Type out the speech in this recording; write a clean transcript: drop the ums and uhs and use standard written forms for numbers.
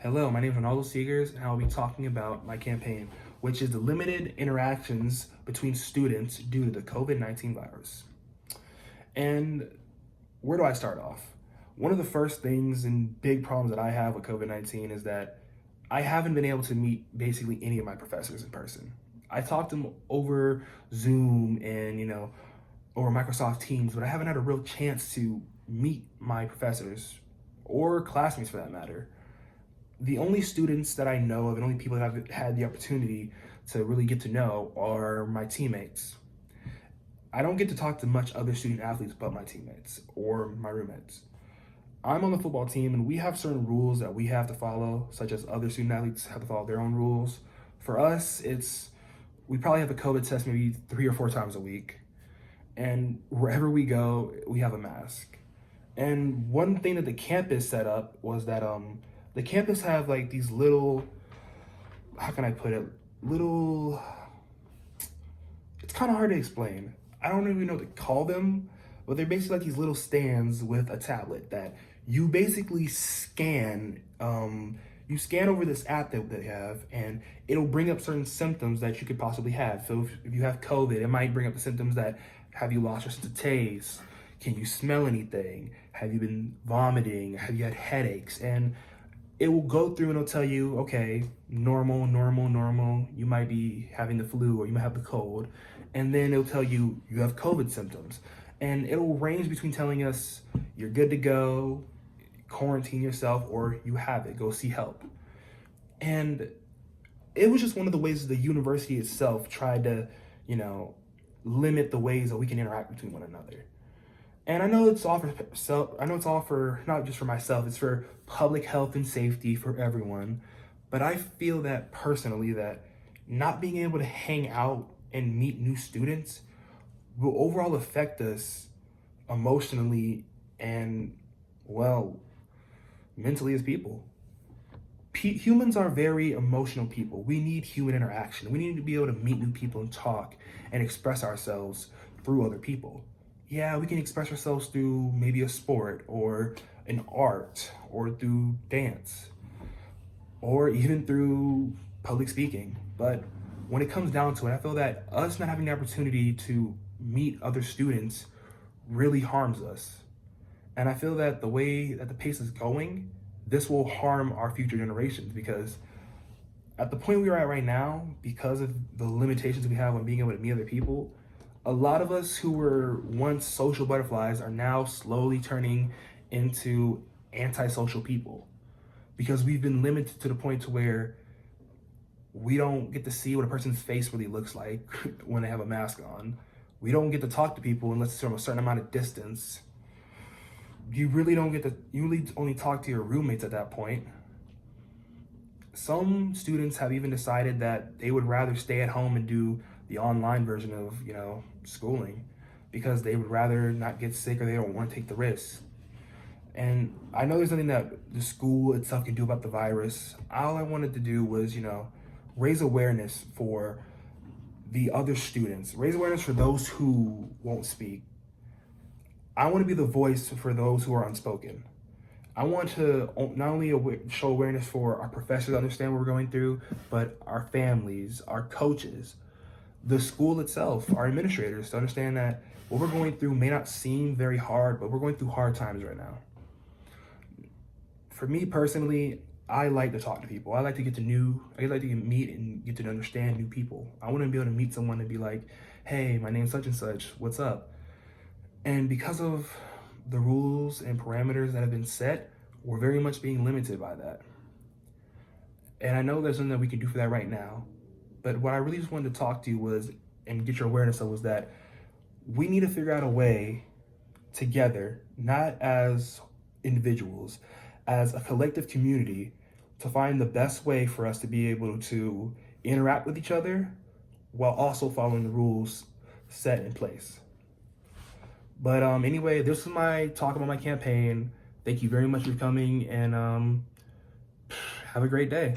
Hello, my name is Ronaldo Seegers, and I'll be talking about my campaign, which is the limited interactions between students due to the COVID-19 virus. And where do I start off? One of the first things and big problems that I have with COVID-19 is that I haven't been able to meet basically any of my professors in person. I talked to them over Zoom and, over Microsoft Teams, but I haven't had a real chance to meet my professors or classmates for that matter. The only students that I know of and only people that I've had the opportunity to really get to know are my teammates. I don't get to talk to much other student athletes but my teammates or my roommates. I'm on the football team and we have certain rules that we have to follow, such as other student athletes have to follow their own rules. For us, we probably have a COVID test maybe 3 or 4 times a week. And wherever we go, we have a mask. And one thing that the campus set up was that the campus have like these little, how can I put it, it's kind of hard to explain. I don't even know what to call them, but they're basically like these little stands with a tablet that you basically scan. You scan over this app that they have, and it'll bring up certain symptoms that you could possibly have. So if you have COVID, it might bring up the symptoms that have you lost your sense of taste? Can you smell anything? Have you been vomiting? Have you had headaches? And it will go through and it'll tell you, okay, normal, normal, normal. You might be having the flu or you might have the cold. And then it'll tell you you have COVID symptoms. And it'll range between telling us you're good to go, quarantine yourself, or you have it, go see help. And it was just one of the ways the university itself tried to, limit the ways that we can interact between one another. And I know it's all for not just for myself, it's for public health and safety for everyone. But I feel that personally that not being able to hang out and meet new students will overall affect us emotionally and, well, mentally as people. Humans are very emotional people. We need human interaction. We need to be able to meet new people and talk and express ourselves through other people. Yeah, we can express ourselves through maybe a sport or an art or through dance or even through public speaking. But when it comes down to it, I feel that us not having the opportunity to meet other students really harms us. And I feel that the way that the pace is going, this will harm our future generations because at the point we are at right now, because of the limitations we have on being able to meet other people, a lot of us who were once social butterflies are now slowly turning into antisocial people because we've been limited to the point to where we don't get to see what a person's face really looks like when they have a mask on. We don't get to talk to people unless it's from a certain amount of distance. You really only talk to your roommates at that point. Some students have even decided that they would rather stay at home and do the online version of, schooling because they would rather not get sick or they don't want to take the risk. And I know there's nothing that the school itself can do about the virus. All I wanted to do was, raise awareness for the other students, raise awareness for those who won't speak. I want to be the voice for those who are unspoken. I want to not only show awareness for our professors to understand what we're going through, but our families, our coaches, the school itself, our administrators to understand that what we're going through may not seem very hard, but we're going through hard times right now. For me personally, I like to talk to people. I like to meet and get to understand new people. I want to be able to meet someone and be like, hey, my name's such and such, what's up? And because of the rules and parameters that have been set, we're very much being limited by that. And I know there's something that we can do for that right now. But what I really just wanted to talk to you and get your awareness of was that we need to figure out a way together, not as individuals, as a collective community, to find the best way for us to be able to interact with each other while also following the rules set in place. But anyway, this is my talk about my campaign. Thank you very much for coming and have a great day.